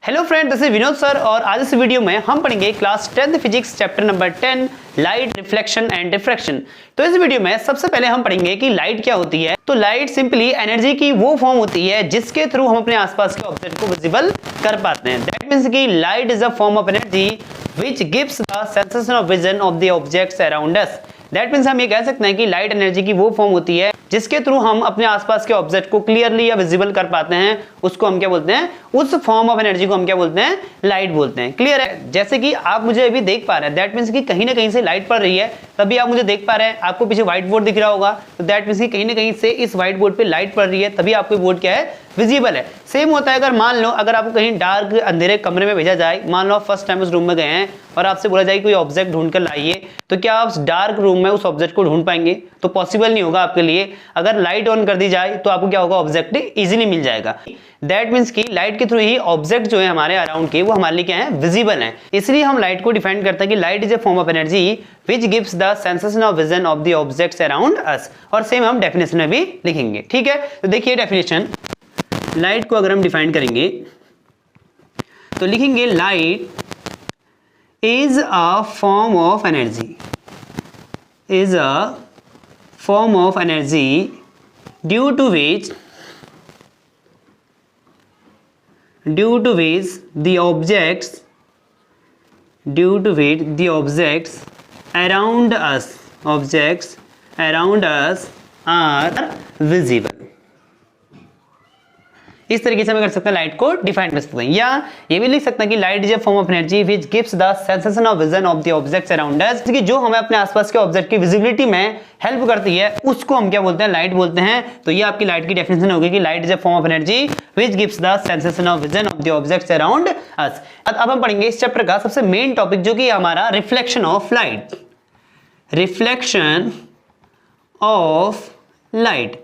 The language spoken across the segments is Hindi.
Hello friend, this is Vinod sir और आज इस वीडियो में हम पढ़ेंगे class 10th physics chapter number 10 light, reflection and diffraction. तो इस वीडियो में सबसे पहले हम पढ़ेंगे कि लाइट क्या होती है। तो लाइट सिंपली एनर्जी की वो फॉर्म होती है जिसके थ्रू हम अपने आसपास के ऑब्जेक्ट को विजिबल कर पाते हैं। दैट मींस कि light is a form of energy which gives the sensation of vision of the objects around us. That means हम ये कह सकते हैं कि लाइट एनर्जी की वो फॉर्म होती है जिसके थ्रू हम अपने आसपास के ऑब्जेक्ट को क्लियरली या विजिबल कर पाते हैं। उसको हम क्या बोलते हैं, उस फॉर्म ऑफ एनर्जी को हम क्या बोलते हैं, लाइट बोलते हैं। क्लियर है? जैसे कि आप मुझे अभी देख पा रहे हैं, दैट मींस कि कहीं ना कहीं से लाइट पड़ रही है, तभी आप मुझे देख पा रहे हैं। आपको पीछे व्हाइट बोर्ड दिख रहा होगा, तो दैट मींस कि कहीं ना कहीं से इस व्हाइट बोर्ड पे लाइट पड़ रही है, तभी आपको बोर्ड क्या है, विजिबल है। सेम होता है अगर मान लो अगर आपको कहीं डार्क अंधेरे कमरे में भेजा जाए, मान लो आप फर्स्ट टाइम उस रूम में गए हैं और आपसे बोला जाए कोई ऑब्जेक्ट ढूंढ कर लाइए, तो क्या आप डार्क रूम में उस ऑब्जेक्ट को ढूंढ पाएंगे? तो पॉसिबल नहीं होगा आपके लिए। अगर लाइट ऑन कर दी जाए तो आपको क्या होगा, ऑब्जेक्ट इजीली मिल जाएगा। दैट मींस कि लाइट के थ्रू ही ऑब्जेक्ट जो है हमारे अराउंड के, वो हमारे लिए क्या है, विजिबल है। इसलिए हम लाइट को डिफाइन करते हैं कि light is a form of energy which gives the sensation of vision of the objects around us. और सेम हम डेफिनेशन में भी लिखेंगे। ठीक है, तो देखिए डेफिनेशन, लाइट को अगर हम डिफाइन करेंगे तो लिखेंगे light is a form of energy, is a form of energy due to which the objects around us are visible। इस तरीके से हम कर सकते हैं, लाइट को डिफाइन कर सकते हैं। या ये भी लिख सकते हैं कि light is a form of energy which gives the sensation of vision of the objects around us, कि जो हमें अपने आसपास के ऑब्जेक्ट की विजिबिलिटी में हेल्प करती है, उसको हम क्या बोलते हैं, लाइट बोलते हैं। तो ये आपकी लाइट की डेफिनेशन होगी कि light is a form of energy which gives the sensation of vision of the objects around us. अब हम पढ़ेंगे इस चैप्टर का सबसे मेन टॉपिक, जो कि हमारा reflection of light. Reflection of light.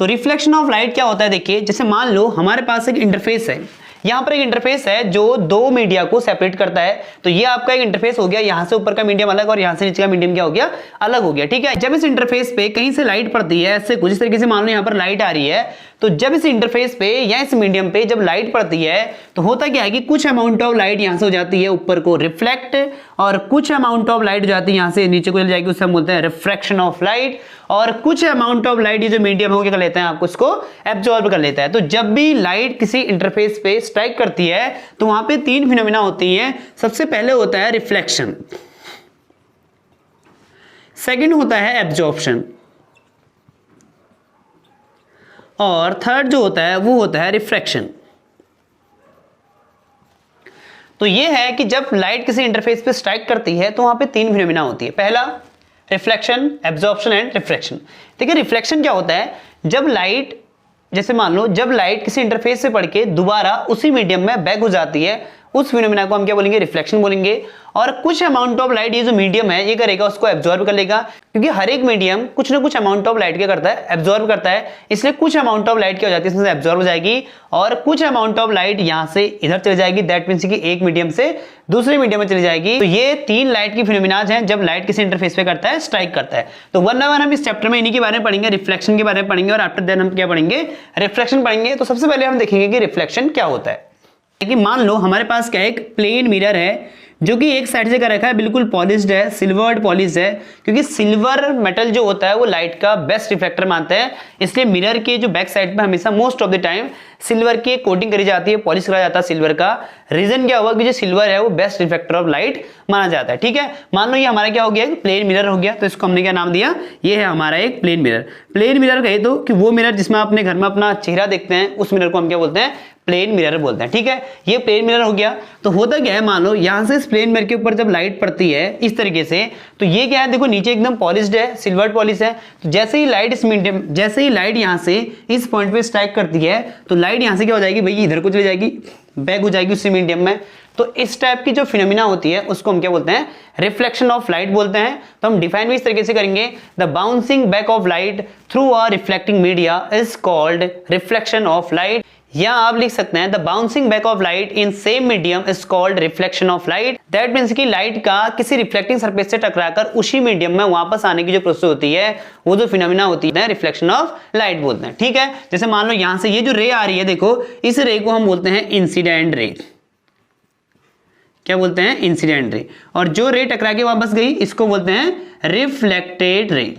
तो रिफ्लेक्शन ऑफ लाइट क्या होता है, देखिए जैसे मान लो हमारे पास एक इंटरफेस है, यहां पर एक इंटरफेस है जो दो मीडिया को सेपरेट करता है। तो ये आपका एक इंटरफेस हो गया, यहां से ऊपर का मीडियम अलग और यहां से नीचे का मीडियम क्या हो गया, अलग हो गया। ठीक है, जब इस इंटरफेस पे कहीं से लाइट पड़ती है, ऐसे कुछ इस तरीके से मान लो यहां पर लाइट आ रही है, तो जब इस इंटरफेस पे या इस मीडियम पे जब लाइट पड़ती है तो होता क्या है कि कुछ अमाउंट ऑफ लाइट यहां से हो जाती है ऊपर को रिफ्लेक्ट, और कुछ अमाउंट ऑफ लाइट हो जाती है यहां से नीचे को चली जाएगी, उससे हम बोलते हैं रिफ्रैक्शन ऑफ लाइट। और कुछ अमाउंट ऑफ लाइट ये जो मीडियम हो क्या कर लेते हैं, आपको इसको एब्जॉर्ब कर लेता है। तो जब भी लाइट किसी इंटरफेस पे स्ट्राइक करती है तो वहां पे तीन फिनोमेना होती हैं। सबसे पहले होता है रिफ्लेक्शन, सेकंड होता है एब्जॉर्प्शन, और थर्ड जो होता है वो होता है रिफ्रैक्शन। तो ये है कि जब लाइट किसी इंटरफेस पे स्ट्राइक करती है तो वहां पे तीन फिनोमेना होती है। पहला रिफ्लेक्शन, एब्जॉर्प्शन एंड रिफ्रैक्शन। देखिए रिफ्लेक्शन क्या होता है, जब लाइट, जैसे मान लो जब लाइट किसी इंटरफेस से पढ़ के दोबारा उसी मीडियम में बैक हो जाती है, उस फिनोमेना को हम क्या बोलेंगे, रिफ्लेक्शन बोलेंगे। और कुछ अमाउंट ऑफ लाइट ये जो मीडियम है ये करेगा, उसको एब्जॉर्ब कर लेगा, क्योंकि हर एक मीडियम कुछ ना कुछ अमाउंट ऑफ लाइट क्या करता है, एब्जॉर्ब करता है। इसलिए कुछ अमाउंट ऑफ लाइट क्या हो जाती है, इसमें से एब्जॉर्ब हो जाएगी, और कुछ अमाउंट ऑफ लाइट यहां से इधर चली जाएगी। दैट मींस कि एक मीडियम से दूसरे मीडियम में चली जाएगी। तो ये तीन लाइट की फिनोमेनाज हैं जब लाइट किसी इंटरफेस पे करता है, स्ट्राइक करता है। तो वन बाय वन हम इस चैप्टर में इन्हीं के बारे में पढ़ेंगे, रिफ्लेक्शन के बारे में पढ़ेंगे, और आफ्टर देन हम क्या पढ़ेंगे, रिफ्लेक्शन पढ़ेंगे। तो सबसे पहले हम देखेंगे कि रिफ्लेक्शन क्या होता है। कि मान लो हमारे पास क्या एक प्लेन मिरर है जो कि एक साइड से कर रखा है, बिल्कुल पॉलिश्ड है, सिल्वर्ड पॉलिश है, क्योंकि सिल्वर मेटल जो होता है वो लाइट का बेस्ट रिफ्लेक्टर मानते हैं। इसलिए मिरर के जो बैक साइड पे हमेशा most of the time silver की कोटिंग करी जाती है, पॉलिश करा जाता है सिल्वर का। रीजन क्या हुआ कि जो सिल्वर है वो बेस्ट रिफ्लेक्टर ऑफ लाइट माना जाता है। ठीक है, मान लो ये हमारा क्या हो गया, प्लेन मिरर हो गया, तो इसको हमने क्या नाम दिया, ये है हमारा एक प्लेन मिरर। प्लेन मिरर कहे तो कि वो मिरर जिसमें अपने घर में अपना चेहरा देखते हैं, उस मिरर को हम क्या बोलते हैं, प्लेन मिरर बोलते हैं। ठीक है, ये प्लेन मिरर हो गया। तो होता क्या है, मान लो यहां से इस प्लेन मिरर के ऊपर जब लाइट पड़ती है इस तरीके से, तो ये क्या है, देखो नीचे एकदम पॉलिश्ड है, सिल्वर पॉलिश है। तो जैसे ही लाइट इस मीडियम, जैसे ही लाइट यहां से इस पॉइंट पे स्ट्राइक करती है, तो लाइट यहां से क्या हो जाएगी, भाई इधर को चली जाएगी, बैक हो जाएगी उसी मीडियम में। तो इस टाइप की जो फिनोमिना होती है उसको हम क्या बोलते हैं, रिफ्लेक्शन ऑफ लाइट बोलते हैं। तो हम डिफाइन भी इस तरीके से करेंगे, the bouncing back of light through a reflecting media is called reflection of light. या आप लिख सकते हैं the bouncing back of light in same medium is called reflection of light. That means कि लाइट का किसी रिफ्लेक्टिंग सरफेस से टकराकर उसी मीडियम में वापस आने की जो प्रोसेस होती है वो जो फिनोमिना होती है रिफ्लेक्शन ऑफ लाइट बोलते हैं। ठीक है, जैसे मान लो यहां से ये जो रे आ रही है, देखो इस रे को हम बोलते हैं इंसिडेंट रे। क्या बोलते हैं? Incident ray. और जो रे टकरा के वापस गई इसको बोलते हैं रिफ्लेक्टेड रे।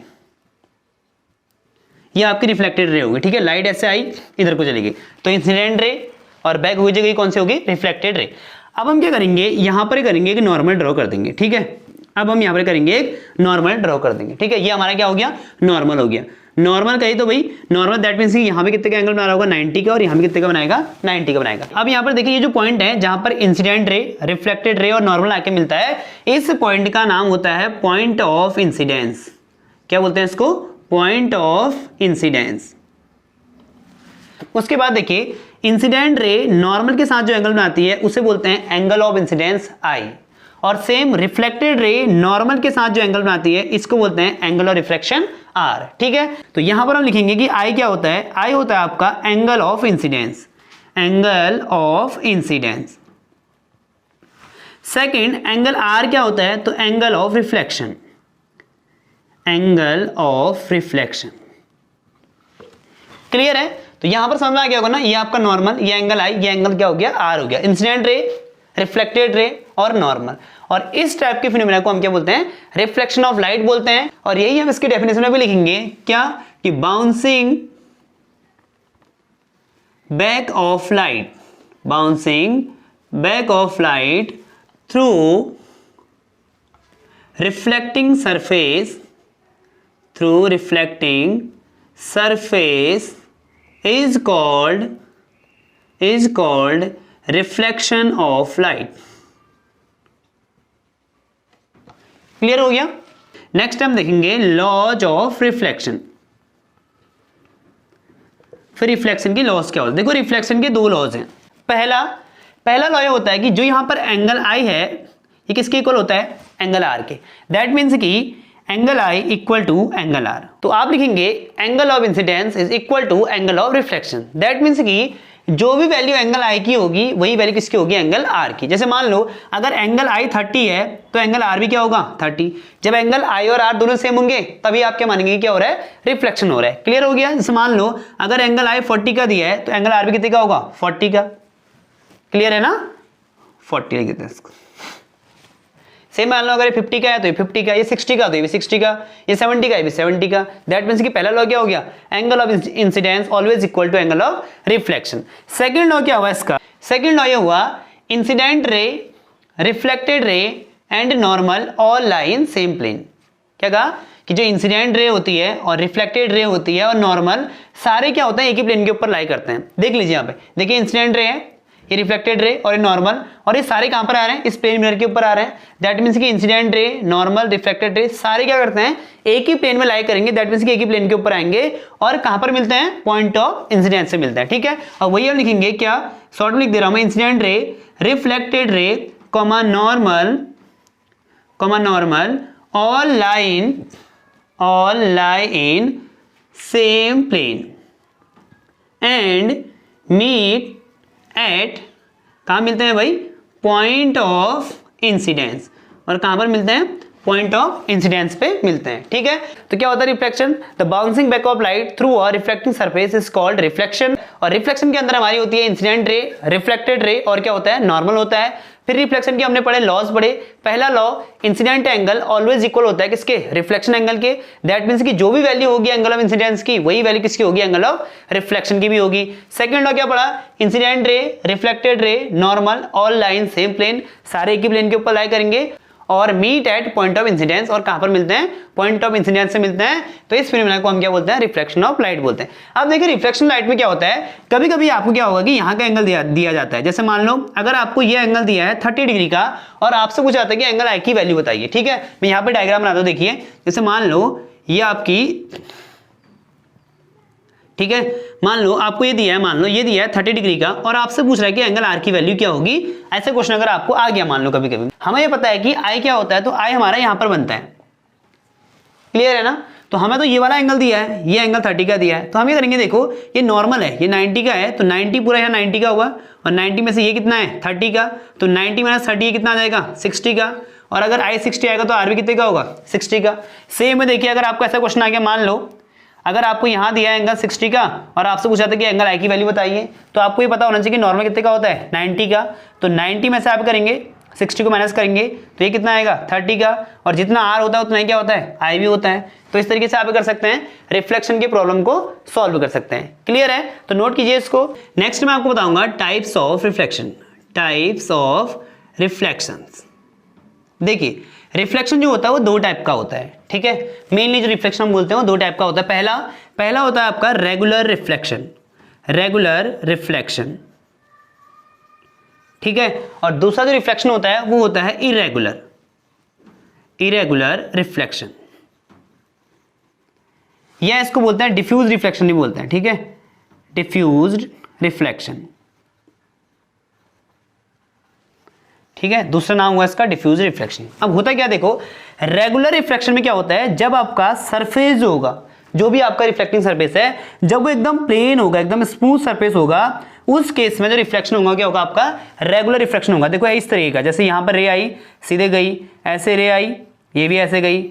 ये आपकी रिफ्लेक्टेड रे होगी। ठीक है, लाइट ऐसे आई इधर को चली गई तो इंसिडेंट रे, और बैक हुई जगह कौन सी होगी? Reflected ray. अब हम क्या करेंगे, यहां पर करेंगे एक नॉर्मल ड्रॉ कर देंगे। ठीक है, अब हम यहां पर करेंगे एक नॉर्मल ड्रॉ कर देंगे। ठीक है, ये हमारा क्या हो गया? नॉर्मल हो गया। नॉर्मल कही तो भाई नॉर्मल दैट मींस कि यहां पे कितने का एंगल बना रहा होगा? 90 का, और यहां पे कितने का बनाएगा? 90 का बनाएगा। अब यहां पर देखिए ये जो पॉइंट है जहां पर इंसिडेंट रे, रिफ्लेक्टेड रे और नॉर्मल आके मिलता है, इस पॉइंट का नाम होता है पॉइंट ऑफ इंसिडेंस। क्या बोलते हैं इसको? Point of incidence. उसके बाद देखिए इंसिडेंट रे नॉर्मल के साथ जो एंगल बनाती है उसे बोलते हैं एंगल ऑफ इंसिडेंस आई, और सेम रिफ्लेक्टेड रे नॉर्मल के साथ जो एंगल बनाती है इसको बोलते हैं एंगल ऑफ रिफ्रैक्शन आर। ठीक है, तो यहां पर हम लिखेंगे कि आई क्या होता है? आई होता है आपका angle of incidence, angle of incidence. Second angle R क्या होता है? तो angle of reflection, angle of reflection. Clear है? तो यहां पर समझ में आ गया होगा ना, ये आपका नॉर्मल, ये एंगल आई, ये एंगल क्या हो गया? आर हो गया। इंसिडेंट रे, रिफ्लेक्टेड रे और नॉर्मल, और इस टाइप के फिनोमेना को हम क्या बोलते हैं? रिफ्लेक्शन ऑफ लाइट बोलते हैं। और यही हम इसकी डेफिनेशन में भी लिखेंगे क्या? कि bouncing back of light, bouncing back of light through reflecting surface, through reflecting surface is called reflection of light। Clear हो गया? नेक्स्ट हम देखेंगे लॉज ऑफ रिफ्लेक्शन। फिर रिफ्लेक्शन की लॉज क्या होता है? देखो रिफ्लेक्शन के दो लॉज हैं। पहला लॉ ये होता है कि जो यहां पर एंगल आई है ये किसके इक्वल होता है? एंगल आर के। दैट मीन्स कि angle I equal to angle R. तो आप लिखेंगे angle of incidence is equal to angle of reflection. That means कि जो भी वैल्यू एंगल आई की होगी वही वैल्यू किसकी होगी? एंगल आर की। जैसे मान लो अगर एंगल आई 30 है तो एंगल आर भी क्या होगा? 30। जब एंगल आई और आर दोनों सेम होंगे तभी आप क्या मानेंगे? क्या हो रहा है? रिफ्लेक्शन हो रहा है। क्लियर हो गया? जैसे मान लो अगर एंगल आई 40 का दिया है तो एंगल आर भी कितने का होगा? 40 का। क्लियर है ना? 40 लिख देते हैं इसको। सेम मान लो अगर ये 50 का है तो ये 50 का, ये 60 का तो ये भी 60 का, ये 70 का ये भी 70 का। दैट मींस कि पहला लॉ क्या हो गया? Angle of incidence always equal to angle of reflection. Second law क्या हुआ इसका? सेकंड लॉ ये हुआ incident ray, reflected ray and normal all lie in same plane. क्या कहा? कि जो इंसिडेंट रे होती है और रिफ्लेक्टेड रे होती है और नॉर्मल सारे क्या होते हैं? एक ही प्लेन के ऊपर लाई करते हैं। देख लीजिए यहाँ पे, देखिए इंसिडेंट रे है, ये रिफ्लेक्टेड रे और ये नॉर्मल, और ये सारे कहां पर आ रहे हैं? इस प्लेन मिरर के ऊपर आ रहे हैं। दैट मींस कि incident ray, normal, reflected ray सारे क्या करते हैं? एक ही प्लेन में लाई करेंगे। दैट मींस कि एक ही प्लेन के ऊपर आएंगे और कहां पर मिलते हैं? पॉइंट ऑफ इंसिडेंस से मिलते हैं। ठीक है, और वही हम लिखेंगे क्या? शॉर्ट में लिख दे रहा हूं मैं, incident ray, reflected ray, comma normal, all lie in same plane and meet at, कहां मिलते हैं भाई? Point of incidence. और कहां पर मिलते हैं? पॉइंट ऑफ इंसिडेंस पे मिलते हैं। ठीक है, तो क्या होता है reflection? The bouncing back of light through a reflecting surface is called reflection. और रिफ्लेक्शन के अंदर हमारी होती है इंसिडेंट रे, रिफ्लेक्टेड रे और क्या होता है? नॉर्मल होता है। फिर रिफ्लेक्शन के हमने पढ़े लॉज पढ़े। पहला law, incident angle always equal होता है किसके? रिफ्लेक्शन एंगल के। दैट मींस कि जो भी वैल्यू होगी एंगल ऑफ इंसिडेंस की वही वैल्यू किसकी होगी? एंगल ऑफ रिफ्लेक्शन की भी होगी। सेकंड लॉ क्या पढ़ा? Incident ray, reflected ray, normal all line same plane, सारे एक ही प्लेन के ऊपर लाई करेंगे और meet at point of incidence. और कहां पर मिलते हैं? पॉइंट ऑफ इंसिडेंस से मिलते हैं। तो इस फिनोमेना को हम क्या बोलते हैं? रिफ्लेक्शन ऑफ लाइट बोलते हैं। अब देखिए रिफ्लेक्शन लाइट में क्या होता है, कभी कभी आपको क्या होगा कि यहां का एंगल दिया जाता है। जैसे मान लो अगर आपको ये एंगल दिया है 30 डिग्री का और आपसे पूछा जाता है कि एंगल आई की वैल्यू बताइए। ठीक है, मैं यहां पर डायग्राम बनाता हूं। देखिए जैसे मान लो ये आपकी, ठीक है, मान लो आपको ये दिया है, मान लो ये दिया है 30 डिग्री का और आपसे पूछ रहा है कि एंगल आर की वैल्यू क्या होगी। ऐसे क्वेश्चन अगर आपको आ गया, मान लो कभी कभी हमें ये पता है कि आई क्या होता है, तो आई हमारा यहां पर बनता है। क्लियर है ना? तो हमें तो ये वाला एंगल दिया है, ये एंगल 30 का दिया है, तो हम ये करेंगे, देखो ये नॉर्मल है, ये 90 का है, तो 90 पूरा यहाँ 90 का हुआ, और 90 में से ये कितना है 30 का, तो 90 माइनस 30 ये कितना आ जाएगा 60 का, और अगर आई 60 आएगा तो आर भी कितने का होगा 60 का। सेम है, देखिए अगर आपको ऐसा क्वेश्चन आ गया, मान लो अगर आपको यहाँ दिया है एंगल 60 का और आपसे पूछा था कि एंगल आई की वैल्यू बताइए, तो आपको ये पता होना चाहिए कि नॉर्मल कितने का होता है 90 का, तो 90 में से आप करेंगे 60 को माइनस करेंगे तो ये कितना आएगा 30 का, और जितना आर होता है उतना ही क्या होता है आई भी होता है। तो इस तरीके से आप कर सकते हैं रिफ्लेक्शन के प्रॉब्लम को सॉल्व कर सकते हैं। क्लियर है, तो नोट कीजिए इसको। नेक्स्ट मैं आपको बताऊंगा types of reflection, types of reflections. देखिए रिफ्लेक्शन जो होता है वो दो टाइप का होता है, ठीक है, मेनली जो रिफ्लेक्शन हम बोलते हैं वो दो टाइप का होता है। पहला होता है आपका रेगुलर रिफ्लेक्शन, रेगुलर रिफ्लेक्शन, ठीक है, और दूसरा जो रिफ्लेक्शन होता है वो होता है इरेगुलर, इरेगुलर रिफ्लेक्शन, या इसको बोलते हैं डिफ्यूज रिफ्लेक्शन भी बोलते हैं, ठीक है, डिफ्यूज्ड रिफ्लेक्शन, ठीक है, दूसरा नाम हुआ इसका डिफ्यूज रिफ्लेक्शन। अब होता क्या, देखो रेगुलर रिफ्लेक्शन में क्या होता है, जब आपका सरफेस जो होगा, जो भी आपका रिफ्लेक्टिंग सरफेस है, जब वो एकदम प्लेन होगा, एकदम स्मूथ सरफेस होगा, उस केस में जो रिफ्लेक्शन होगा क्या होगा आपका रेगुलर रिफ्लेक्शन होगा। देखो इस तरीके का, जैसे यहां पर रे आई सीधे गई, ऐसे रे आई ये भी ऐसे गई,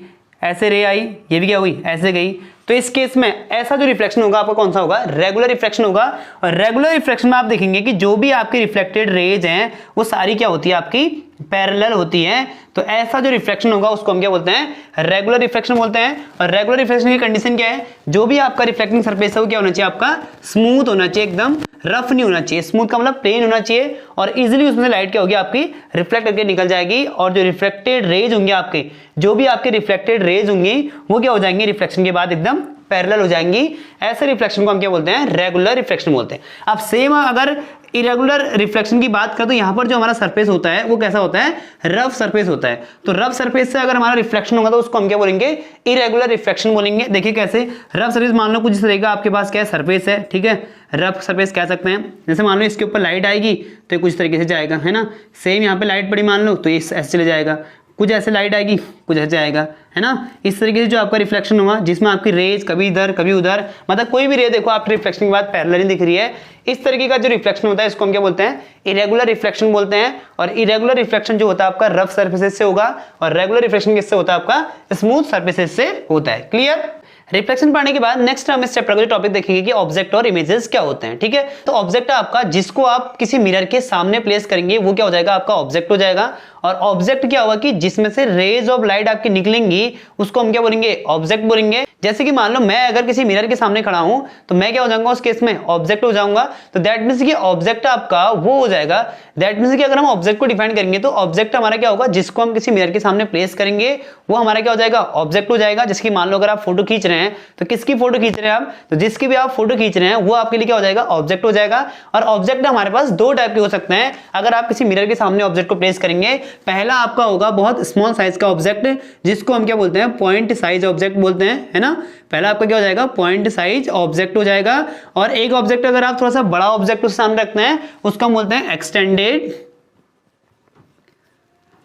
ऐसे रे आई ये भी क्या हुई ऐसे गई, तो इस केस में ऐसा जो रिफ्लेक्शन होगा आपका कौन सा होगा रेगुलर रिफ्लेक्शन होगा। और रेगुलर रिफ्लेक्शन में आप देखेंगे कि जो भी आपकी रिफ्लेक्टेड रेज हैं वो सारी क्या होती है आपकी पैरेलल होती है, तो ऐसा जो रिफ्लेक्शन होगा उसको हम क्या बोलते हैं रेगुलर रिफ्लेक्शन बोलते हैं। और रेगुलर रिफ्लेक्शन की कंडीशन क्या है, जो भी आपका रिफ्लेक्टिंग सरफेस है वो क्या होना चाहिए आपका स्मूथ होना चाहिए, एकदम रफ नहीं होना चाहिए, स्मूथ का मतलब प्लेन होना चाहिए, और इजीली उसमें से लाइट क्या होगी आपकी रिफ्लेक्ट करके निकल जाएगी, और जो रिफ्लेक्टेड रेज होंगे आपके, जो भी आपके रिफ्लेक्टेड रेज होंगी वो क्या हो जाएंगे रिफ्लेक्शन के बाद एकदम पैरेलल हो जाएंगी। ऐसे रिफ्लेक्शन को हम क्या बोलते हैं रेगुलर रिफ्लेक्शन बोलते हैं। अब सेम अगर इरेगुलर रिफ्लेक्शन की बात करें तो यहां पर जो हमारा सरफेस होता है वो कैसा होता है रफ सरफेस होता है, तो रफ सरफेस से अगर हमारा रिफ्लेक्शन होगा तो उसको हम क्या बोलेंगे इरेगुलर रिफ्लेक्शन बोलेंगे। देखिए कैसे, रफ सरफेस मान लो कुछ इस तरह का आपके पास क्या है सरफेस है, ठीक है, रफ सरफेस कह सकते हैं। जैसे मान लो इसके ऊपर लाइट आएगी तो ये कुछ तरीके से जाएगा, है ना, सेम यहाँ पे लाइट पड़ी मान लो तो ये ऐसे चले जाएगा, कुछ ऐसे लाइट आएगी कुछ ऐसे आएगा, है ना, इस तरीके से जो आपका रिफ्लेक्शन हुआ जिसमें आपकी रेज कभी इधर कभी उधर, मतलब कोई भी रे देखो आपके रिफ्लेक्शन के बाद पैरेलल दिख रही है, इस तरीके का जो रिफ्लेक्शन होता है इसको हम क्या बोलते हैं इरेगुलर रिफ्लेक्शन बोलते हैं। और इरेगुलर रिफ्लेक्शन जो होता है आपका रफ सरफेसेस से होगा, और रेगुलर रिफ्लेक्शन किससे होता है आपका स्मूथ सरफेसेस से होता है। क्लियर। रिफ्लेक्शन पढ़ने के बाद नेक्स्ट हम इस चैप्टर का जो टॉपिक देखेंगे कि ऑब्जेक्ट और इमेजेस क्या होते हैं, ठीक है। तो ऑब्जेक्ट आपका जिसको आप किसी मिरर के सामने प्लेस करेंगे वो क्या हो जाएगा आपका ऑब्जेक्ट हो जाएगा, और ऑब्जेक्ट क्या होगा कि जिसमें से रेज ऑफ लाइट आपकी निकलेंगी उसको हम क्या बोलेंगे ऑब्जेक्ट बोलेंगे। जैसे कि मान लो मैं अगर किसी मिरर के सामने खड़ा हूं तो मैं क्या हो जाऊंगा उस केस में ऑब्जेक्ट हो जाऊंगा, तो दैट मींस कि ऑब्जेक्ट आपका वो हो जाएगा, दैट मींस कि अगर हम ऑब्जेक्ट को डिफाइन करेंगे तो ऑब्जेक्ट हमारा क्या होगा जिसको हम किसी मिरर के सामने प्लेस करेंगे वो हमारा क्या हो जाएगा ऑब्जेक्ट हो जाएगा। जैसे कि मान लो अगर आप फोटो खींच रहे हैं तो किसकी फोटो खींच रहे हैं आप, तो जिसकी भी आप फोटो खींच रहे हैं वो आपके लिए क्या हो जाएगा ऑब्जेक्ट हो जाएगा। और ऑब्जेक्ट हमारे पास दो टाइप के हो सकते हैं अगर आप किसी मिरर के सामने ऑब्जेक्ट को प्लेस करेंगे। पहला आपका होगा बहुत स्मॉल साइज का ऑब्जेक्ट जिसको हम क्या बोलते हैं पॉइंट साइज ऑब्जेक्ट बोलते हैं, है ना, पहला आपका क्या हो जाएगा पॉइंट साइज ऑब्जेक्ट हो जाएगा। और एक ऑब्जेक्ट अगर आप थोड़ा सा बड़ा ऑब्जेक्ट उसके सामने रखते हैं उसको हम बोलते हैं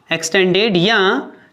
एक्सटेंडेड या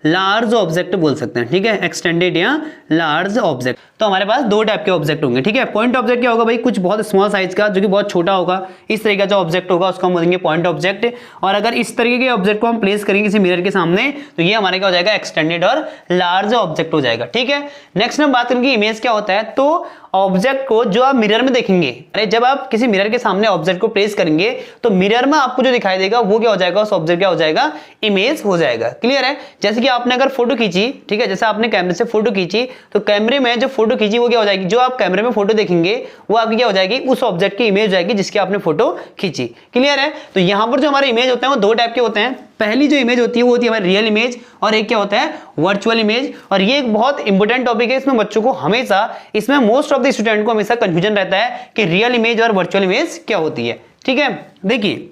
लार्ज ऑब्जेक्ट बोल सकते हैं, ठीक है, एक्सटेंडेड या लार्ज ऑब्जेक्ट। तो हमारे पास दो टाइप के ऑब्जेक्ट होंगे, ठीक है। पॉइंट ऑब्जेक्ट क्या होगा भाई, कुछ बहुत स्मॉल साइज का जो कि बहुत छोटा होगा, इस तरीके का जो ऑब्जेक्ट होगा उसको हम बोलेंगे पॉइंट ऑब्जेक्ट। और अगर इस तरीके के ऑब्जेक्ट को हम प्लेस करेंगे किसी मिरर के सामने तो ये हमारे क्या हो जाएगा एक्सटेंडेड और लार्ज ऑब्जेक्ट हो जाएगा, ठीक है। नेक्स्ट हम बात करेंगे इमेज क्या होता है। तो ऑब्जेक्ट को जो आप मिरर में देखेंगे, अरे जब आप किसी मिरर के सामने ऑब्जेक्ट को प्लेस करेंगे तो मिरर में आपको जो दिखाई देगा वो क्या हो जाएगा उस ऑब्जेक्ट क्या हो जाएगा इमेज हो जाएगा। क्लियर है। जैसे कि आपने अगर फोटो खींची, ठीक है, जैसे आपने कैमरे से फोटो खींची तो कैमरे में जो फोटो खींची वो क्या हो जाएगी, जो आप कैमरे में फोटो देखेंगे वो आपकी क्या हो जाएगी उस ऑब्जेक्ट की इमेज हो जाएगी जिसकी आपने फोटो खींची। क्लियर है। तो यहां पर जो हमारे इमेज होते हैं वो दो टाइप के होते हैं। पहली जो इमेज होती है वो होती है हमारी रियल इमेज और एक क्या होता है वर्चुअल इमेज। और ये एक बहुत इंपॉर्टेंट टॉपिक है, इसमें बच्चों को हमेशा, इसमें मोस्ट ऑफ द स्टूडेंट को हमेशा कंफ्यूजन रहता है कि रियल इमेज और वर्चुअल इमेज क्या होती है, ठीक है। देखिए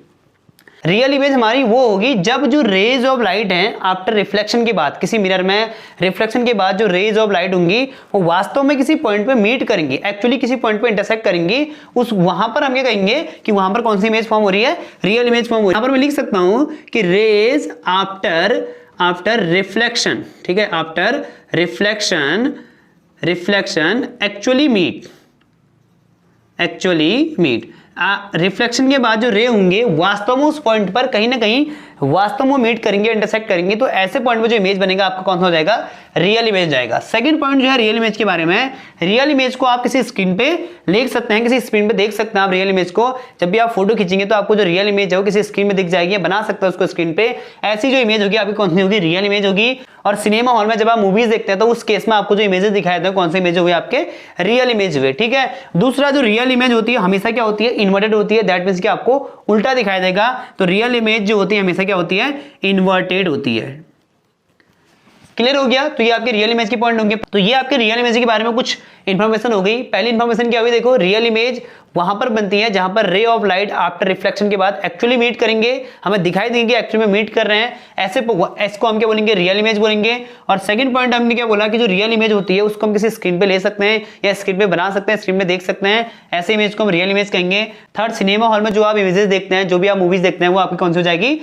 रियल इमेज हमारी वो होगी जब जो रेज ऑफ लाइट हैं आफ्टर रिफ्लेक्शन के बाद, किसी मिरर में रिफ्लेक्शन के बाद जो रेज ऑफ लाइट होंगी वो वास्तव में किसी पॉइंट पे मीट करेंगी, एक्चुअली किसी पॉइंट पे इंटरसेक्ट करेंगी, उस वहां पर हम क्या कहेंगे कि वहां पर कौन सी इमेज फॉर्म हो रही है रियल इमेज फॉर्म हो रही है। यहां पर मैं लिख सकता हूं कि रेज आफ्टर रिफ्लेक्शन, ठीक है, after reflection reflection actually meet. Reflection के बाद जो रे होंगे वास्तव में उस पॉइंट पर कहीं ना कहीं वास्तव में मीट करेंगे, इंटरसेक्ट करेंगे, तो ऐसे पॉइंट पे जो इमेज बनेगा आपका कौन सा हो जाएगा, रियल इमेज जाएगा। सेकंड पॉइंट जो है रियल इमेज के बारे में, रियल इमेज को आप किसी स्क्रीन पे देख सकते हैं, किसी स्क्रीन पे देख सकते हैं आप रियल इमेज को। जब भी आप फोटो खींचेंगे तो आपको जो रियल इमेज है वो किसी स्क्रीन में दिख जाएगी, बना सकते हैं उसको स्क्रीन पे। ऐसी जो इमेज होगी आपकी कौन सी होगी, रियल इमेज होगी। और सिनेमा हॉल में जब आप मूवीज देखते हैं तो उस केस में आपको जो इमेजेस दिखाए थे कौन सी इमेज हुई, आपके रियल इमेज हुए, ठीक है। दूसरा जो रियल इमेज होती है हमेशा क्या होती है, इन्वर्टेड होती है, दैट मींस कि आपको उल्टा दिखाई देगा। तो रियल इमेज जो होती है हमेशा क्या होती है, इन्वर्टेड होती है। क्लियर हो गया। तो ये आपके रियल इमेज के पॉइंट होंगे। तो ये आपके रियल इमेज के बारे में कुछ इंफॉर्मेशन हो गई। पहली इंफॉर्मेशन क्या हुई, देखो रियल इमेज वहां पर बनती है जहां पर रे ऑफ लाइट आफ्टर रिफ्लेक्शन के बाद एक्चुअली मीट करेंगे, हमें दिखाई देंगे एक्चुअली में मीट कर रहे हैं, ऐसे इसको हम क्या बोलेंगे, रियल इमेज बोलेंगे। और सेकंड पॉइंट हमने क्या बोला कि जो रियल इमेज होती है उसको हम किसी स्क्रीन पे ले सकते हैं या स्क्रीन पे बना सकते हैं, स्क्रीन में देख सकते हैं, ऐसे इमेज को हम रियल इमेज कहेंगे। थर्ड, सिनेमा हॉल में जो आप इमेजेस देखते हैं, जो भी आप मूवीज देखते हैं, वो आपकी कौन सी हो जाएगी,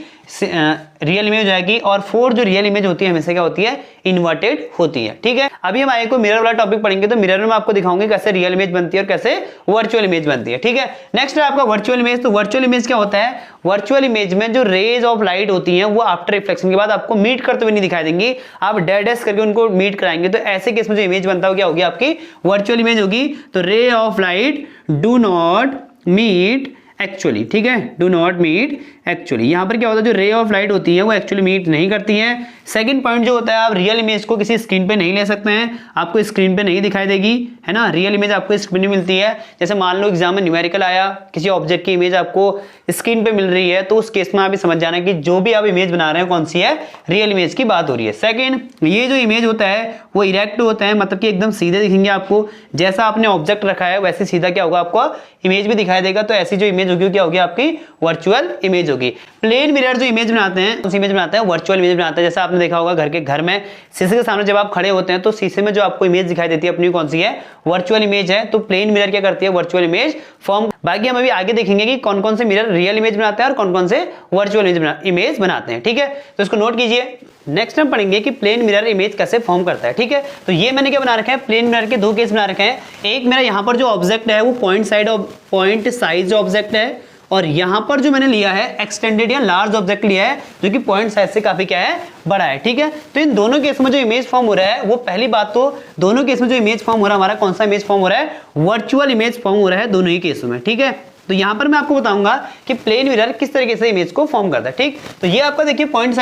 रियल इमेज हो जाएगी। और फोर्थ जो रियल इमेज होती है हमेशा क्या होती है, इन्वर्टेड होती है, ठीक है। अभी हम आगे को मिरर वाला टॉपिक पढ़ेंगे, तो मिरर में आपको दिखाऊंगे कैसे रियल इमेज बनती है और कैसे वर्चुअल इमेज बनती है, ठीक है। नेक्स्ट है आपका वर्चुअल इमेज। तो वर्चुअल इमेज क्या होता है, वर्चुअल इमेज में जो रेज ऑफ लाइट होती हैं वो आफ्टर रिफ्लेक्शन के बाद आपको मीट करते हुए नहीं दिखाई देंगी, आप डैश करके उनको मीट कराएंगे। तो ऐसे केस में जो इमेज बनता है क्या होगी, आपकी वर्चुअल इमेज होगी। तो ray of light do not meet actually, ठीक है, डू नॉट मीट एक्चुअली। यहां पर क्या होता है, जो रे ऑफ लाइट होती है वो एक्चुअली मीट नहीं करती है। सेकंड पॉइंट जो होता है, आप रियल इमेज को किसी स्क्रीन पे नहीं ले सकते हैं, आपको स्क्रीन पे नहीं दिखाई देगी, है ना। रियल इमेज आपको स्क्रीन में मिलती है। जैसे मान लो एग्जाम में न्यूमेरिकल आया, किसी ऑब्जेक्ट की इमेज आपको स्क्रीन पे मिल रही है, तो उस केस में आप समझ जाना कि जो भी आप इमेज बना रहे हैं कौन सी है, रियल इमेज की बात हो रही है। सेकंड, ये जो इमेज होता है वो इरेक्ट होता है, मतलब कि एकदम सीधे दिखेंगे आपको, जैसा आपने ऑब्जेक्ट रखा है वैसे सीधा क्या होगा, आपको इमेज भी दिखाई देगा। तो ऐसी जो इमेज होगी क्या होगी, आपकी वर्चुअल इमेज होगी। प्लेन मिरर जो इमेज बनाते हैं, उस इमेज बनाते हैं वर्चुअल इमेज बनाते हैं। जैसा आपने देखा होगा घर में शीशे के सामने जब आप खड़े होते हैं तो शीशे में जो आपको इमेज दिखाई देती है अपनी कौन सी है, वर्चुअल इमेज है। तो प्लेन मिरर क्या करती है, वर्चुअल इमेज फॉर्म। बाकी हम अभी आगे देखेंगे कि कौन कौन से मिरर रियल इमेज बनाते हैं और कौन कौन से वर्चुअल इमेज बनाते हैं, ठीक है। तो इसको नोट कीजिए। नेक्स्ट हम पढ़ेंगे कि प्लेन मिरर इमेज कैसे फॉर्म करता है, ठीक है। तो ये मैंने क्या बना रखा है, प्लेन मिरर के दो केस बना रखे हैं। एक मेरा यहाँ पर जो ऑब्जेक्ट है वो पॉइंट साइज ऑब्जेक्ट है, और यहां पर जो मैंने लिया है एक्सटेंडेड या लार्ज ऑब्जेक्ट लिया है जो कि पॉइंट साइज से काफी क्या है, बड़ा है, ठीक है। तो इन दोनों केस में जो इमेज फॉर्म हो रहा है, वो पहली बात तो दोनों केस में जो इमेज फॉर्म हो रहा है हमारा कौन सा इमेज फॉर्म हो रहा है, वर्चुअल इमेज फॉर्म हो रहा है दोनों ही केसों में, ठीक है। तो यहां पर मैं आपको बताऊंगा कि प्लेन मिरर किस तरीके से इमेज को फॉर्म करता है, ठीक। तो ये आपका देखिए पॉइंट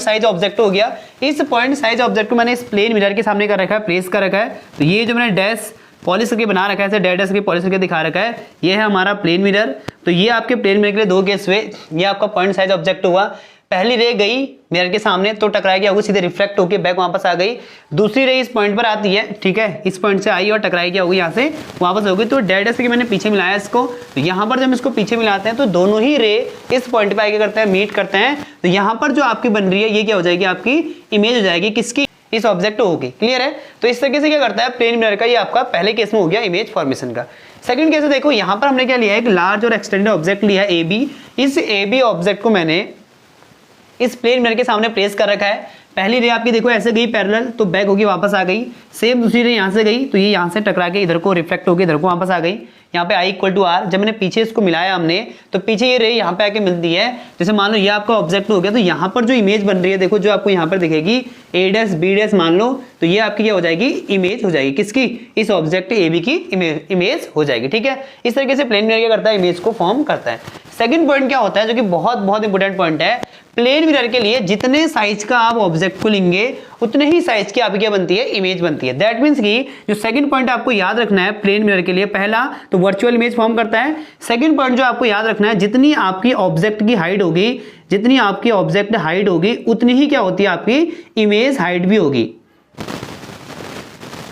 साइज ऑब्जेक्ट हो गया। इस पॉइंट साइज ऑब्जेक्ट को मैंने इस प्लेन मिरर के सामने कर रखा है, प्लेस कर रखा है। तो ये जो मैंने डैश पॉलिश करके बना रखा है, ऐसे डैश करके पॉलिश करके दिखा रखा है, ये है हमारा प्लेन मिरर। तो ये आपके प्लेन मिरर के लिए दो केस हुए। ये आपका पॉइंट साइज ऑब्जेक्ट हुआ, पहली रे गई मिरर के सामने तो टकराई क्या होगी, सीधे रिफ्लेक्ट होकर बैक वापस आ गई। दूसरी रे इस पॉइंट पर आती है, ठीक है, इस पॉइंट से आई और टकराई क्या होगी, यहाँ से वापस होगी। तो डैश करके मैंने पीछे मिलाया इसको। तो यहाँ पर जब हम इसको पीछे मिलाते हैं तो दोनों ही रे इस पॉइंट पर आगे करते हैं, मीट करते हैं। तो यहाँ पर जो आपकी बन रही है ये क्या हो जाएगी, आपकी इमेज हो जाएगी, किसकी, इस ऑब्जेक्ट होगी। क्लियर है। तो इस तरीके से क्या करता है प्लेन मिरर का, ये आपका पहले केस में हो गया इमेज फॉर्मेशन का। सेकंड केस देखो, यहां पर हमने क्या लिया है, एक लार्ज और एक्सटेंडेड ऑब्जेक्ट लिया है AB। इस AB ऑब्जेक्ट को मैंने इस प्लेन मिरर के सामने प्लेस कर रखा है। पहली रे आपकी देखो ऐसे गई पैरेलल, तो बैक होगी वापस आ गई। सेम दूसरी रे यहाँ से गई, तो ये यहाँ से टकरा के इधर को रिफ्लेक्ट होगी, इधर को वापस आ गई। यहाँ पे I = R। जब मैंने पीछे इसको मिलाया हमने, तो पीछे ये रे यहाँ पे आके मिलती है। जैसे मान लो ये आपका ऑब्जेक्ट हो गया, तो यहाँ पर जो इमेज बन रही है देखो, जो आपको यहाँ पर दिखेगी A' B' मान लो, तो ये आपकी क्या हो जाएगी, इमेज हो जाएगी, किसकी, इस ऑब्जेक्ट AB की इमेज हो जाएगी, ठीक है। इस तरीके से प्लेन मिरर क्या करता है, इमेज को फॉर्म करता है। सेकंड पॉइंट क्या होता है, जो कि बहुत बहुत इंपॉर्टेंट पॉइंट है, प्लेन मिरर के लिए जितने साइज का आप ऑब्जेक्ट को लेंगे उतने ही साइज की आपकी क्या बनती है, इमेज बनती है। दैट मींस कि जो सेकंड पॉइंट आपको याद रखना है प्लेन मिरर के लिए, पहला तो वर्चुअल इमेज फॉर्म करता है। सेकंड पॉइंट जो आपको याद रखना है, जितनी आपकी ऑब्जेक्ट की हाइट होगी, जितनी आपकी ऑब्जेक्ट हाइट होगी उतनी ही क्या होती है, आपकी इमेज हाइट भी होगी,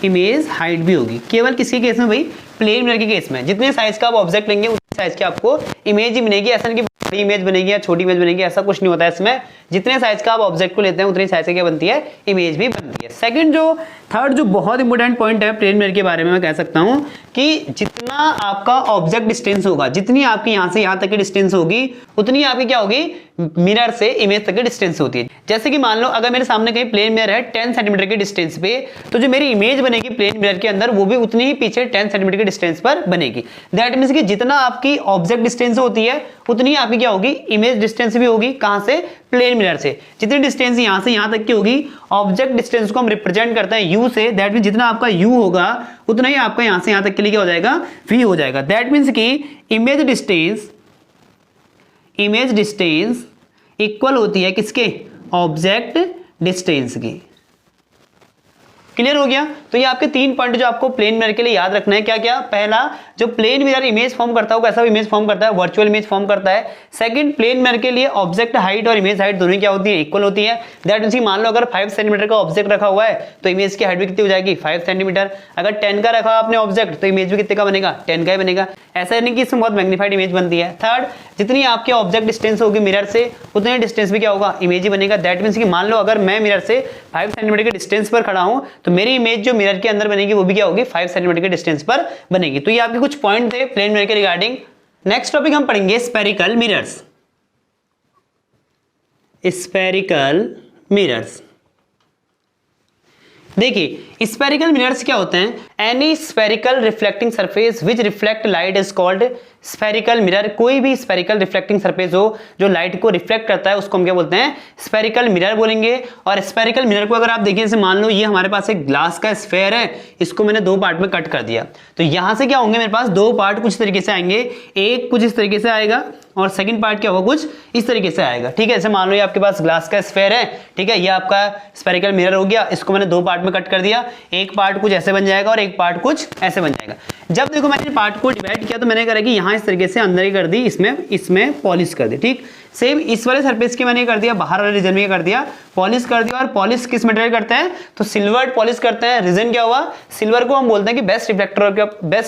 इमेज हाइट भी होगी। केवल किसी केस में भाई, प्लेन मिरर के केस में जितने साइज का आप ऑब्जेक्ट लेंगे उतने साइज की आपको इमेज ही बनेगी। ऐसा नहीं कि बड़ी इमेज बनेगी या छोटी इमेज बनेगी, ऐसा कुछ नहीं होता है इसमें। जितने साइज का आप ऑब्जेक्ट को लेते हैं उतनी साइज की क्या बनती है, इमेज भी बनती है। सेकंड जो थर्ड जो बहुत इंपॉर्टेंट पॉइंट है प्लेन मिरर के बारे में, मैं कह सकता हूं कि जितने जितना आपका ऑब्जेक्ट डिस्टेंस होगा, जितनी आपकी यहां से यहां तक की डिस्टेंस होगी, उतनी आपकी क्या होगी, मिरर से इमेज तक की डिस्टेंस होती है। जैसे कि मान लो अगर मेरे सामने कहीं प्लेन मिरर है 10 सेंटीमीटर के डिस्टेंस पे, तो जो मेरी इमेज बनेगी प्लेन मिरर के अंदर वो भी उतनी ही पीछे 10 सेंटीमीटर के डिस्टेंस पर बनेगी। दैट मींस कि जितना आपकी ऑब्जेक्ट डिस्टेंस होती है उतनी आपकी क्या होगी, इमेज डिस्टेंस भी होगी। कहां से, प्लेन मिरर से। जितनी डिस्टेंस यहां से यहां तक की होगी, ऑब्जेक्ट डिस्टेंस को हम रिप्रेजेंट करते हैं यू से, दैट मींस जितना आपका यू होगा उतना ही आपका यहां से यहां तक के लिए क्या हो जाएगा, वी हो जाएगा। दैट मींस कि इमेज डिस्टेंस इक्वल होती है किसके, ऑब्जेक्ट डिस्टेंस की। क्लियर हो गया। तो ये आपके 3 पॉइंट जो आपको प्लेन मिरर के लिए याद रखना है। क्या क्या, पहला जो प्लेन मिरर इमेज फॉर्म करता है वो कैसा इमेज फॉर्म करता है, वर्चुअल इमेज फॉर्म करता है। सेकंड, प्लेन मिरर के लिए ऑब्जेक्ट हाइट और इमेज हाइट दोनों क्या होती है, इक्वल होती है। दैट मींस मान लो अगर 5 सेंटीमीटर का ऑब्जेक्ट रखा हुआ है तो इमेज की हाइट भी कितनी हो जाएगी, 5 सेंटीमीटर। अगर 10 का रखा आपने ऑब्जेक्ट तो इमेज भी कितने का बनेगा, 10 का ही बनेगा। ऐसा नहीं कि इसमें बहुत मैग्नीफाइड इमेज बनती है। थर्ड, जितनी आपके ऑब्जेक्ट डिस्टेंस होगी मिरर से उतनी डिस्टेंस भी क्या होगा, इमेज ही बनेगा। दैट मींस कि मान लो अगर मैं मिरर से 5 सेंटीमीटर के डिस्टेंस पर खड़ा हूं तो मेरी इमेज जो मिरर के अंदर बनेगी वो भी क्या होगी, 5 सेंटीमीटर के डिस्टेंस पर बनेगी। तो ये आपके कुछ पॉइंट थे प्लेन मिरर के रिगार्डिंग। नेक्स्ट टॉपिक हम पढ़ेंगे स्फेरिकल मिरर्स। स्फेरिकल मिरर्स, देखिए स्फेरिकल मिरर्स क्या होते हैं, any spherical reflecting surface which reflect light is called spherical mirror. कोई भी स्फेरिकल रिफ्लेक्टिंग सरफेस हो जो लाइट को रिफ्लेक्ट करता है उसको हम क्या बोलते हैं, स्फेरिकल मिरर बोलेंगे। और स्फेरिकल मिरर को अगर आप देखिए, जैसे मान लो ये हमारे पास एक ग्लास का स्फेयर है, इसको मैंने 2 पार्ट में कट कर दिया, तो यहां से क्या होंगे मेरे पास 2 पार्ट कुछ तरीके से आएंगे। एक कुछ इस तरीके से आएगा और सेकंड पार्ट क्या होगा, कुछ इस तरीके से आएगा। ठीक है, जैसे मान लो ये आपके पास ग्लास का स्फेयर है, ठीक है, ये आपका स्फेरिकल मिरर हो गया, इसको मैंने 2 पार्ट में कट कर दिया। एक पार्ट कुछ ऐसे बन जाएगा और एक पार्ट कुछ ऐसे बन जाएगा। जब देखो मैंने पार्ट को डिवाइड किया तो मैंने करा कि यहां इस तरीके से अंदर ही कर दी, इसमें पॉलिश कर दी। ठीक, सेम इस वाले सरफेस की मैंने कर दिया, बाहर वाले रीजन में कर दिया, पॉलिश कर दिया। और पॉलिश किस मटेरियल करते हैं, तो सिल्वर पॉलिश करते हैं। रीजन क्या हुआ, सिल्वर को हम बोलते हैं कि बेस्ट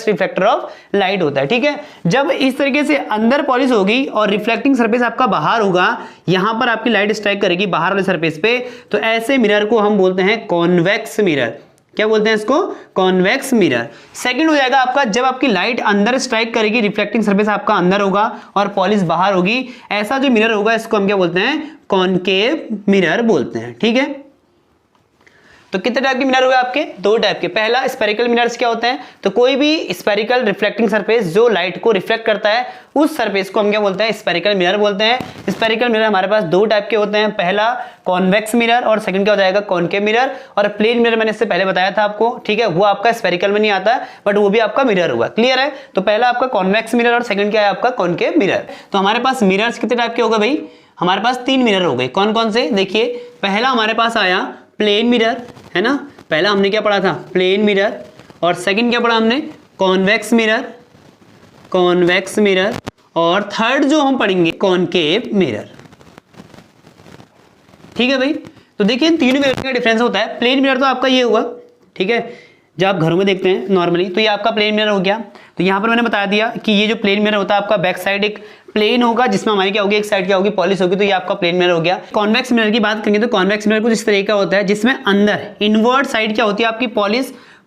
रिफ्लेक्टर ऑफ लाइट होता है। ठीक है, जब इस तरीके से अंदर पॉलिश होगी और रिफ्लेक्टिंग सरफेस आपका बाहर होगा, यहां पर आपकी लाइट स्ट्राइक करेगी बाहर वाले सरफेस पे, तो ऐसे मिरर को हम बोलते हैं कॉन्वेक्स मिरर। क्या बोलते हैं इसको, कॉन्वेक्स मिरर। सेकंड हो जाएगा आपका, जब आपकी लाइट अंदर स्ट्राइक करेगी, रिफ्लेक्टिंग सरफेस आपका अंदर होगा और पॉलिश बाहर होगी, ऐसा जो मिरर होगा इसको हम क्या बोलते हैं, कॉनकेव मिरर बोलते हैं। ठीक है, तो कितने टाइप के मिरर हुए आपके, 2 टाइप के। पहला स्फेरिकल मिरर्स क्या होते हैं, तो कोई भी स्फेरिकल रिफ्लेक्टिंग सरफेस जो लाइट को रिफ्लेक्ट करता है उस सरफेस को हम क्या बोलते हैं, स्फेरिकल मिरर बोलते हैं। स्फेरिकल मिरर हमारे पास 2 टाइप के होते हैं, पहला कॉन्वेक्स मिरर और सेकंड क्या हो जाएगा, कॉनकेव मिरर। और प्लेन मिरर मैंने इससे पहले बताया था आपको, ठीक है, वो आपका स्फेरिकल में नहीं आता बट वो भी आपका मिरर हुआ। क्लियर है, तो पहला आपका कॉन्वेक्स मिरर और सेकंड क्या है आपका, कॉनकेव मिरर। तो हमारे पास मिरर्स कितने टाइप के हो गए भाई, हमारे पास 3 मिरर हो गए। कौन कौन से, देखिए पहला हमारे पास आया प्लेन मिरर, है ना, पहला हमने क्या पढ़ा था, प्लेन मिरर। और सेकंड क्या पढ़ा हमने, कॉन्वेक्स मिरर। और थर्ड जो हम पढ़ेंगे कॉनकेव मिरर। ठीक है भाई, तो देखिए इन तीनों मिरर का डिफरेंस होता है। प्लेन मिरर तो आपका ये हुआ, ठीक है, जब आप घरों में देखते हैं नॉर्मली, तो ये आपका प्लेन मिरर हो गया। तो यहां पर मैंने बता दिया कि ये जो प्लेन मिरर होता है आपका बैक साइड एक प्लेन होगा जिसमें हमारी क्या होगी, एक साइड क्या होगी, पॉलिश होगी, तो ये आपका प्लेन मिरर हो गया। कॉन्वेक्स मिरर की बात करेंगे तो कॉन्वेक्स मिरर कुछ इस तरह का होता है जिसमें अंदर इनवर्ट साइड क्या होती है आपकी,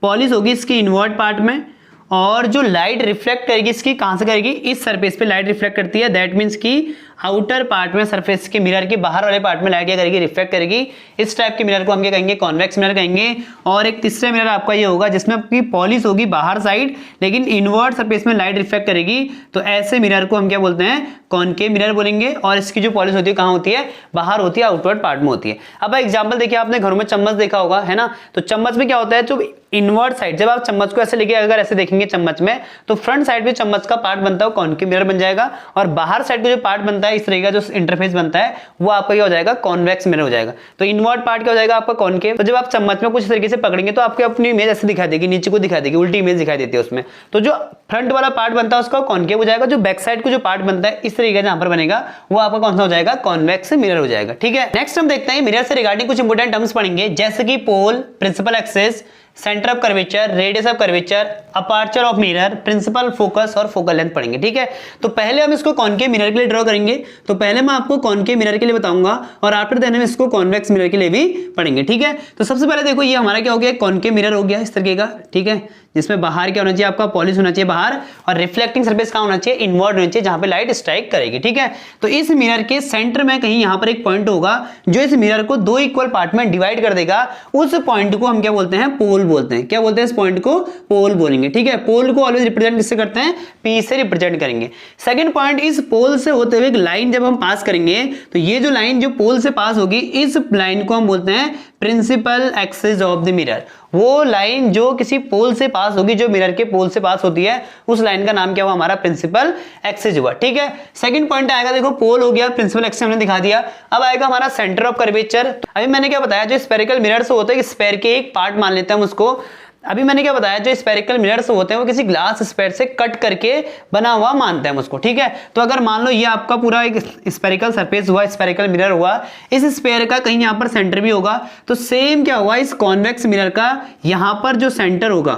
पॉलिश होगी इसकी इनवर्ट पार्ट में, और जो लाइट रिफ्लेक्ट करेगी इसकी कहां से करेगी, इस सरफेस पे लाइट रिफ्लेक्ट करती है। दैट मींस की आउटर पार्ट में सरफेस के मिरर के बाहर वाले पार्ट में लाइट क्या करेगी, रिफ्लेक्ट करेगी। इस टाइप के मिरर को हम क्या कहेंगे, कॉन्वेक्स मिरर कहेंगे। और एक तीसरा मिरर आपका ये होगा जिसमें आपकी पॉलिश होगी बाहर साइड लेकिन इनवर्ट सरफेस में लाइट रिफ्लेक्ट करेगी, तो ऐसे मिरर को हम क्या बोलते हैं, कॉनकेव मिरर बोलेंगे। और इसकी जो पॉलिश होती है कहां होती है, बाहर होती है, आउटवर्ड पार्ट में होती है। अब एग्जाम्पल देखिए, आपने घरों में चम्मच देखा होगा, है ना, तो चम्मच में क्या होता है, जो इनवर्ट साइड, जब आप चम्मच को ऐसे लेके अगर ऐसे देखेंगे चम्मच में, तो फ्रंट साइड पे चम्मच का पार्ट बनता है, कॉनकेव मिरर बन जाएगा। और बाहर साइड पे जो पार्ट बनता है, इस तरह का जो इंटरफेस बनता है, वो आपका क्या हो जाएगा, कॉन्वेक्स मिरर हो जाएगा। तो इनवर्ट पार्ट क्या हो जाएगा आपका, कॉनकेव। तो जब आप चम्मच में कुछ तरीके से पकड़ेंगे तो आपको अपनी इमेज ऐसे दिखाई देगी, नीचे को दिखाई देगी, उल्टी इमेज दिखाई देती है उसमें। तो जो फ्रंट वाला पार्ट बनता है उसका कॉनकेव हो जाएगा, जो बैक साइड को जो पार्ट बनता है इस तरीके से यहां पर बनेगा, वो आपका कौन सा हो जाएगा, कॉन्वेक्स मिरर हो जाएगा। ठीक है, नेक्स्ट हम देखते हैं मिरर से रिगार्डिंग कुछ इंपोर्टेंट टर्म्स पढ़ेंगे, जैसे कि pole, principal axis, centre of curvature, radius of curvature, aperture of mirror, principal focus और फोकल लेंथ पढ़ेंगे। ठीक है, तो पहले हम इसको कॉनकेव मिरर के लिए ड्रॉ करेंगे। तो पहले मैं आपको कॉनकेव मिरर के लिए बताऊंगा और आफ्टर देन हम इसको कॉन्वेक्स मिरर के लिए भी पढ़ेंगे। ठीक है, तो सबसे पहले देखो ये हमारा क्या हो गया, कॉनकेव मिरर हो गया इस तरीके का। ठीक है, जिसमें बाहर क्या होना चाहिए, आपका पॉलिश होना चाहिए बाहर, और रिफ्लेक्टिंग सरफेस कहाँ होना चाहिए, इनवर्ड होना चाहिए, जहां पे लाइट स्ट्राइक करेगी। ठीक है, तो इस मिरर के सेंटर में कहीं यहां पर एक पॉइंट होगा जो इस मिरर को दो इक्वल पार्ट में डिवाइड कर देगा। उस पॉइंट को हम क्या बोलते हैं, पोल बोलते हैं। क्या बोलते हैं, इस पॉइंट को पोल बोलेंगे। ठीक है, पोल को ऑलवेज रिप्रेजेंट किससे करते हैं, पी से रिप्रेजेंट करेंगे। सेकंड पॉइंट, इस पोल से होते हुए एक लाइन जब हम पास करेंगे तो ये जो लाइन जो पोल से पास होगी, इस लाइन को हम बोलते हैं principal axis of the mirror. वो लाइन जो किसी पोल से पास होगी, जो मिरर के पोल से पास होती है, उस लाइन का नाम क्या हुआ, हमारा प्रिंसिपल एक्सिस हुआ। ठीक है, सेकंड पॉइंट आएगा, देखो पोल हो गया, प्रिंसिपल एक्सिस हमने दिखा दिया। अब आएगा हमारा सेंटर ऑफ कर्वेचर। अभी मैंने क्या बताया, जो स्फेरिकल मिरर से होता है, स्फेयर के एक पार्ट मान लेते हैं हम उसको। अभी मैंने क्या बताया, जो स्फेरिकल मिरर्स होते हैं वो किसी ग्लास स्फेयर से कट करके बना हुआ मानते हैं हम उसको। ठीक है, तो अगर मान लो ये आपका पूरा एक स्फेरिकल सरफेस हुआ, स्फेरिकल मिरर हुआ, इस स्फेयर का कहीं यहां पर सेंटर भी होगा, तो सेम क्या हुआ, इस कॉन्वेक्स मिरर का यहां पर जो सेंटर होगा,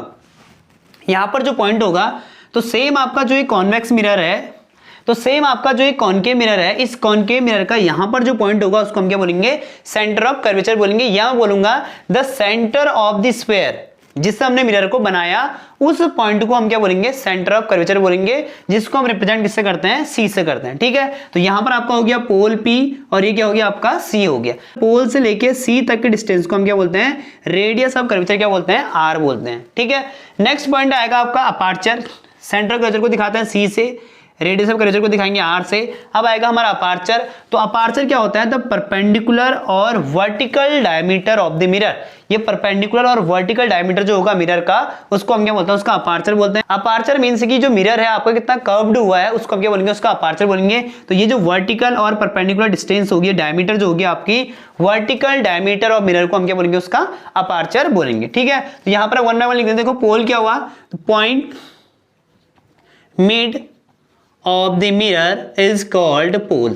यहां पर जो पॉइंट होगा, तो सेम आपका जो एक कॉन्वेक्स मिरर है, तो सेम आपका जो एक कॉनकेव मिरर है, इस कॉनकेव मिरर का यहां पर जो पॉइंट होगा उसको हम क्या बोलेंगे, सेंटर ऑफ कर्वेचर बोलेंगे, या बोलूंगा the centre of the sphere. जिससे हमने मिरर को बनाया, उस पॉइंट को हम क्या बोलेंगे, सेंटर ऑफ कर्वेचर बोलेंगे, जिसको हम रिप्रेजेंट किससे करते हैं, सी से करते हैं। ठीक है, तो यहां पर आपका हो गया पोल पी, और ये क्या हो गया, आपका सी हो गया। पोल से लेके सी तक के डिस्टेंस को हम क्या बोलते हैं, रेडियस ऑफ कर्वेचर क्या बोलते हैं, आर बोलते हैं। ठीक है, नेक्स्ट पॉइंट आएगा आपका अपार्चर। सेंटर ऑफ कर्वेचर को दिखाते हैं सी से, रेडियस ऑफ कर्वेचर को दिखाएंगे आर से। अब आएगा हमारा अपार्चर। तो अपार्चर क्या होता है, द परपेंडिकुलर और vertical diameter of the mirror. ये परपेंडिकुलर और वर्टिकल डायमीटर जो होगा मिरर का, उसको हम क्या बोलते हैं, उसका अपार्चर बोलते हैं। अपार्चर मींस कि जो मिरर है आपका कितना कर्व्ड हुआ है, उसको हम क्या बोलेंगे, उसका अपार्चर बोलेंगे। तो ये जो वर्टिकल और परपेंडिकुलर डिस्टेंस होगी, डायमीटर जो होगी आपकी, वर्टिकल डायमीटर ऑफ मिरर को हम क्या बोलेंगे, उसका अपार्चर बोलेंगे। ठीक है, तो यहां पर 1 बाय 1 लिख देते हैं। देखो पोल क्या हुआ, point mid of the mirror is called pole.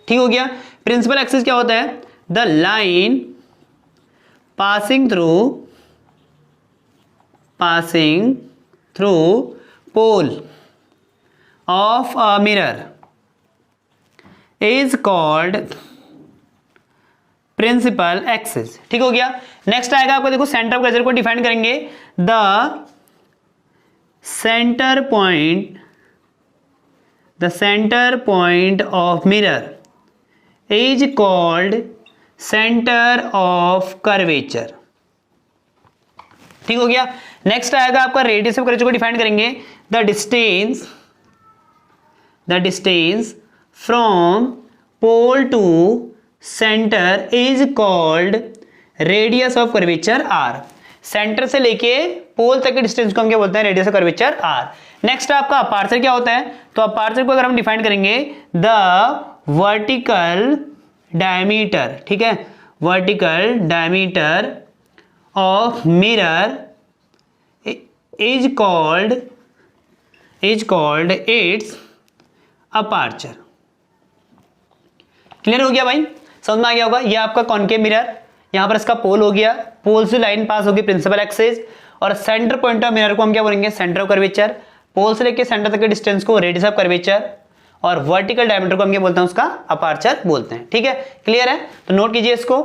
ठीक हो गया। प्रिंसिपल एक्सिस क्या होता है, the line passing through pole of a mirror is called principal axis. ठीक हो गया। नेक्स्ट आएगा आपको, देखो सेंटर ऑफ कर्वेचर को डिफाइन करेंगे, the center point of mirror is called center of curvature। ठीक हो गया। नेक्स्ट आएगा आपका रेडियस ऑफ कर्वेचर को डिफाइन करेंगे, the distance from pole to centre is called radius of curvature R. Centre से लेके पोल तक के डिस्टेंस को हम क्या बोलते हैं, radius of curvature are. Next आपका अपार्चर क्या होता है, तो अपार्चर को अगर हम डिफाइन करेंगे, द वर्टिकल डायमीटर। ठीक है, vertical diameter of mirror is called its aperture. Clear हो गया भाई, समझ में आ गया होगा। ये आपका कॉनकेव मिरर, यहां पर इसका पोल हो गया, पोल से लाइन पास होगी प्रिंसिपल एक्सिस, और सेंटर पॉइंट ऑफ मिरर को हम क्या बोलेंगे, सेंटर ऑफ कर्वेचर। पोल से लेके सेंटर तक के डिस्टेंस को रेडियस ऑफ कर्वेचर, और वर्टिकल डायमीटर को हम क्या बोलते हैं, उसका अपार्चर बोलते हैं। ठीक है, क्लियर है। तो नोट कीजिए इसको।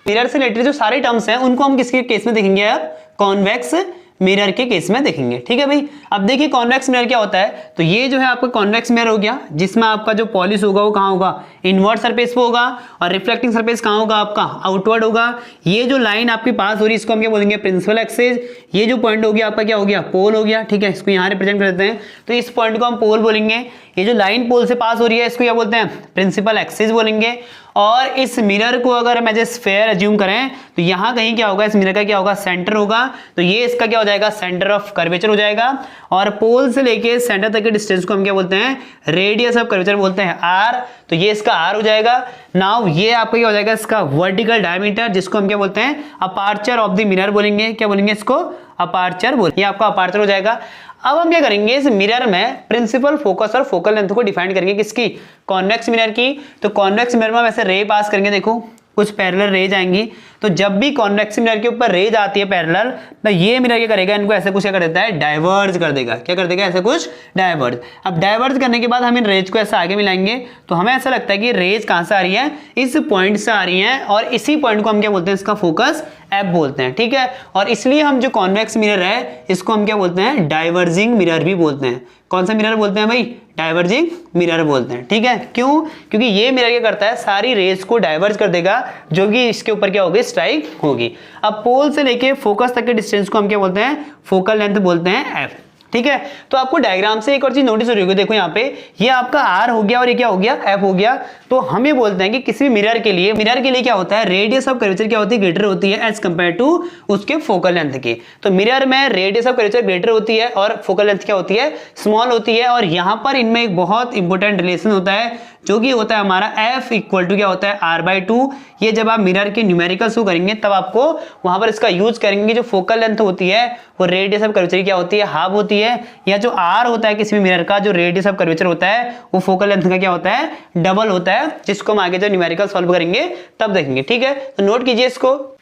मिरर से रिलेटेड जो सारे टर्म्स हैं उनको हम किसके केस में देखेंगे, अब कॉन्वेक्स मिरर के केस में देखेंगे। ठीक है भाई। अब देखिए कॉन्वेक्स मिरर क्या होता है, तो ये जो है आपका कॉन्वेक्स मिरर हो गया, जिसमें आपका जो पॉलिश होगा वो कहाँ होगा, इनवर्ट सरफेस पे होगा, और रिफ्लेक्टिंग सरफेस कहाँ होगा, आपका आउटवर्ड होगा। ये जो लाइन आपके पास हो रही है इसको हम क्या बोलेंगे, प्रिंसिपल एक्सिस। ये जो पॉइंट हो गया आपका क्या हो गया, पोल हो गया। ठीक है, इसको यहाँ रिप्रेजेंट कर देते हैं, तो इस पॉइंट को हम पोल बोलेंगे। ये जो लाइन पोल से पास हो रही है इसको क्या बोलते हैं, प्रिंसिपल एक्सिस बोलेंगे। और इस मिरर को अगर हम एज ए स्फेयर अज्यूम करें तो यहां कहीं क्या होगा, इस मिरर का क्या होगा, सेंटर होगा। तो ये इसका क्या हो जाएगा, सेंटर ऑफ कर्वेचर हो जाएगा। और पोल से लेके सेंटर तक के डिस्टेंस को हम क्या बोलते हैं, रेडियस ऑफ कर्वेचर बोलते हैं, आर। तो ये इसका आर हो जाएगा। नाउ ये आपका क्या हो जाएगा, इसका वर्टिकल डायमीटर, जिसको हम क्या बोलते हैं, अपार्चर ऑफ द मिरर बोलेंगे। क्या बोलेंगे इसको, अपार्चर बोलेंगे। ये आपका अपार्चर हो जाएगा। अब हम क्या करेंगे, इस मिरर में प्रिंसिपल फोकस और फोकल लेंथ को डिफाइन करेंगे, किसकी, कॉन्वेक्स मिरर की। तो कॉन्वेक्स मिरर में वैसे रे पास करेंगे, देखो कुछ पैरेलल रेज आएंगी, तो जब भी कॉन्वेक्स मिरर के ऊपर रेज आती है पैरेलल, तो ये मिरर क्या करेगा, इनको ऐसे कुछ क्या कर देता है, डाइवर्ज कर देगा। क्या कर देगा, ऐसे कुछ डाइवर्ज। अब डाइवर्ज करने के बाद हम इन रेज को ऐसे आगे मिलाएंगे, तो हमें ऐसा लगता है कि रेज कहां से आ रही है, इस पॉइंट से आ रही है, और इसी पॉइंट को हम क्या बोलते हैं, इसका फोकस एफ बोलते हैं। ठीक है, और इसलिए हम जो कॉन्वेक्स मिरर है इसको हम क्या बोलते हैं, डाइवर्जिंग मिरर भी बोलते हैं। कौन सा मिरर बोलते हैं भाई, डाइवर्जिंग मिरर बोलते हैं। ठीक है, क्यों, क्योंकि ये मिरर क्या करता है, सारी रेज को डाइवर्ज कर देगा, जो कि इसके ऊपर क्या होगी, स्ट्राइक होगी। अब पोल से लेके फोकस तक के डिस्टेंस को हम क्या बोलते हैं, फोकल लेंथ बोलते हैं, एफ। ठीक है, तो आपको डायग्राम से एक और चीज नोटिस हो रही होगी, देखो यहाँ पे ये आपका आर हो गया और ये क्या हो गया, एफ हो गया। तो हम ये बोलते हैं कि किसी भी मिरर के लिए क्या होता है, रेडियस ऑफ कर्वेचर क्या होती है, ग्रेटर होती है एज कंपेयर टू उसके फोकल लेंथ की। तो मिरर में रेडियस ऑफ कर्वेचर ग्रेटर होती है और फोकल लेंथ क्या होती है, स्मॉल होती है। और यहाँ पर इनमें एक बहुत इंपॉर्टेंट रिलेशन होता है, जो कि होता है हमारा F इक्वल टू क्या होता है, R/2। ये जब आप मिरर के न्यूमेरिकल शो करेंगे तब आपको वहां पर इसका यूज करेंगे। जो फोकल लेंथ होती है वो रेडियस ऑफ कर्वेचर क्या होती है, हाफ होती है, या जो R होता है किसी भी मिरर का, जो रेडियस ऑफ कर्वेचर होता है वो फोकल लेंथ का क्या होता है, डबल होता है, जिसको हम आगे जब न्यूमेरिकल सॉल्व करेंगे तब देखेंगे। ठीक है, तो नोट कीजिए इसको।